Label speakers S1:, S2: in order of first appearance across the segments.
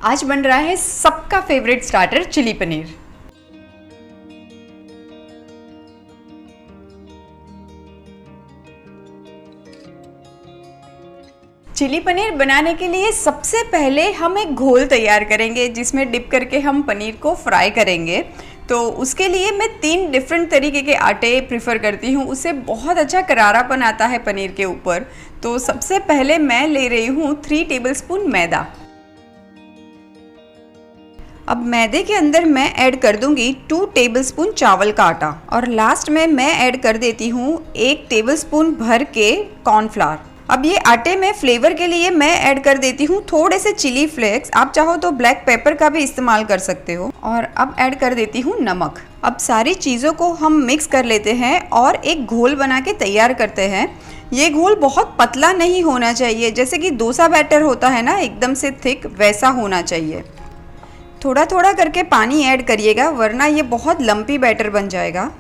S1: आज बन रहा है सबका favourite starter chilli paneer. Chilli paneer बनाने के लिए सबसे पहले हम एक घोल तैयार करेंगे जिसमें डिप करके हम पनीर को फ्राई करेंगे। तो उसके लिए मैं 3 डिफरेंट तरीके के आटे प्रीफर करती हूँ, उससे बहुत अच्छा करारापन आता है पनीर के ऊपर। तो सबसे पहले मैं ले रही हूँ 3 टेबलस्पून मैदा। अब मैदे के अंदर मैं ऐड कर दूंगी 2 टेबलस्पून चावल का आटा और लास्ट में मैं ऐड कर देती हूँ 1 टेबलस्पून भर के कॉर्नफ्लावर। अब ये आटे में फ्लेवर के लिए मैं ऐड कर देती हूँ थोड़े से चिली फ्लेक्स, आप चाहो तो ब्लैक पेपर का भी इस्तेमाल कर सकते हो। और अब ऐड कर देती हूँ नमक। अब सारी चीज़ों को हम मिक्स कर लेते हैं और एक घोल बना के तैयार करते हैं। ये घोल बहुत पतला नहीं होना चाहिए, जैसे कि डोसा बैटर होता है ना, एकदम से थिक, वैसा होना चाहिए। थोड़ा थोड़ा करके पानी ऐड करिएगा वरना ये बहुत लंपी बैटर बन जाएगा।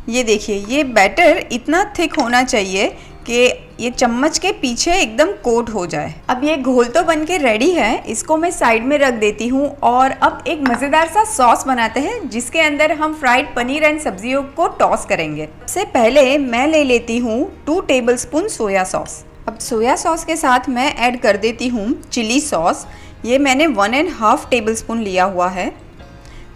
S1: ये देखिए, ये बैटर इतना थिक होना चाहिए कि ये चम्मच के पीछे एकदम कोट हो जाए। अब ये घोल तो बन के रेडी है, इसको मैं साइड में रख देती हूँ। और अब एक मज़ेदार सा सॉस बनाते हैं जिसके अंदर हम फ्राइड पनीर एंड सब्जियों को टॉस करेंगे। सबसे पहले मैं ले लेती हूँ 2 टेबलस्पून सोया सॉस। अब सोया सॉस के साथ मैं ऐड कर देती हूँ चिली सॉस। ये मैंने 1.5 टेबलस्पून लिया हुआ है।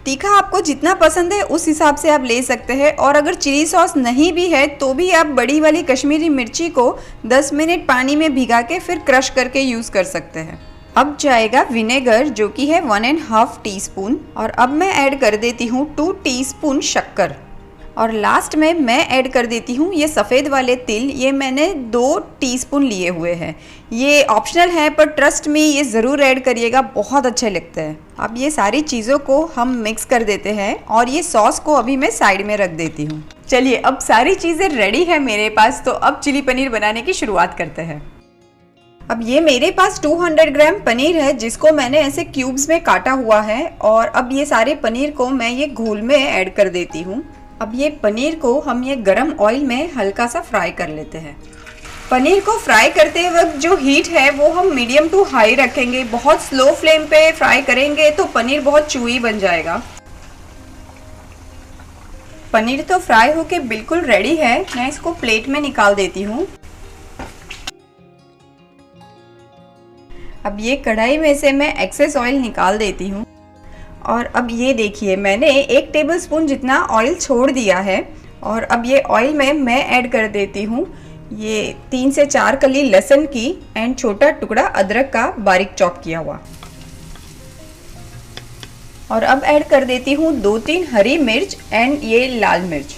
S1: तीखा आपको जितना पसंद है उस हिसाब से आप ले सकते हैं। और अगर चिली सॉस नहीं भी है तो भी आप बड़ी वाली कश्मीरी मिर्ची को 10 मिनट पानी में भिगा के फिर क्रश करके यूज़ कर सकते हैं। अब जाएगा विनेगर जो कि है 1.5 टीस्पून। और अब मैं ऐड कर देती हूँ 2 टीस्पून शक्कर। और लास्ट में मैं ऐड कर देती हूँ ये सफ़ेद वाले तिल, ये मैंने 2 टीस्पून लिए हुए हैं। ये ऑप्शनल है पर ट्रस्ट मी ये ज़रूर ऐड करिएगा, बहुत अच्छे लगते हैं। अब ये सारी चीज़ों को हम मिक्स कर देते हैं और ये सॉस को अभी मैं साइड में रख देती हूँ। चलिए, अब सारी चीज़ें रेडी है मेरे पास, तो अब चिली पनीर बनाने की शुरुआत करते हैं। अब ये मेरे पास 200 ग्राम पनीर है जिसको मैंने ऐसे क्यूब्स में काटा हुआ है। और अब ये सारे पनीर को मैं ये घोल में ऐड कर देती हूँ। अब ये पनीर को हम ये गरम ऑयल में हल्का सा फ्राई कर लेते हैं। पनीर को फ्राई करते वक्त जो हीट है वो हम मीडियम टू हाई रखेंगे। बहुत स्लो फ्लेम पे फ्राई करेंगे तो पनीर बहुत चूई बन जाएगा। पनीर तो फ्राई होके बिल्कुल रेडी है, मैं इसको प्लेट में निकाल देती हूँ। अब ये कढ़ाई में से मैं एक्सेस ऑयल निकाल देती हूँ। और अब ये देखिए, मैंने 1 टेबलस्पून जितना ऑयल छोड़ दिया है। और अब ये ऑयल में मैं ऐड कर देती हूँ ये 3 से 4 कली लहसुन की एंड छोटा टुकड़ा अदरक का बारीक चॉप किया हुआ। और अब ऐड कर देती हूँ 2-3 हरी मिर्च एंड ये लाल मिर्च।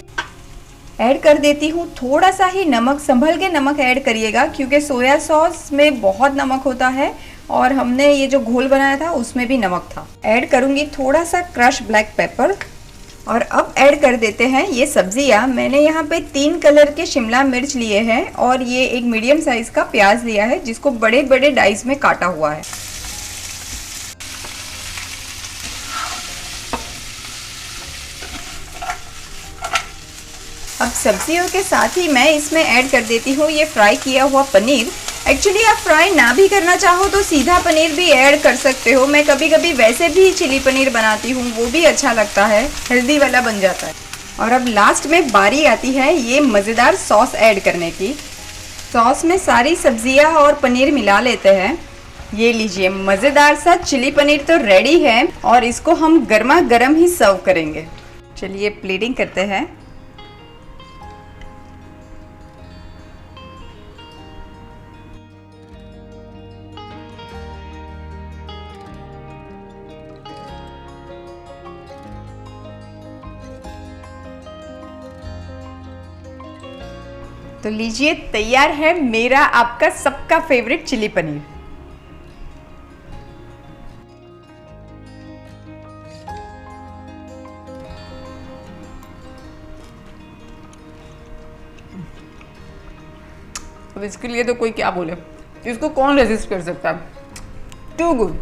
S1: ऐड कर देती हूँ थोड़ा सा ही नमक, संभल के नमक ऐड करिएगा क्योंकि सोया सॉस में बहुत नमक होता है और हमने ये जो घोल बनाया था उसमें भी नमक था। ऐड करूँगी थोड़ा सा क्रश ब्लैक पेपर। और अब ऐड कर देते हैं ये सब्जियां। मैंने यहाँ पे 3 कलर के शिमला मिर्च लिए हैं और ये एक मीडियम साइज का प्याज लिया है जिसको बड़े बड़े डाइस में काटा हुआ है। अब सब्जियों के साथ ही मैं इसमें ऐड कर देती हूँ ये फ्राई किया हुआ पनीर। एक्चुअली आप फ्राई ना भी करना चाहो तो सीधा पनीर भी ऐड कर सकते हो। मैं कभी कभी वैसे भी चिली पनीर बनाती हूँ, वो भी अच्छा लगता है, हेल्दी वाला बन जाता है। और अब लास्ट में बारी आती है ये मज़ेदार सॉस ऐड करने की। सॉस में सारी सब्जियाँ और पनीर मिला लेते हैं। ये लीजिए, मज़ेदार सा चिली पनीर तो रेडी है और इसको हम गर्मा गर्म ही सर्व करेंगे। चलिए प्लेटिंग करते हैं। तो लीजिए, तैयार है मेरा आपका सबका फेवरेट चिली पनीर। अब इसके लिए तो कोई क्या बोले, इसको कौन रेजिस्ट कर सकता है। Too good.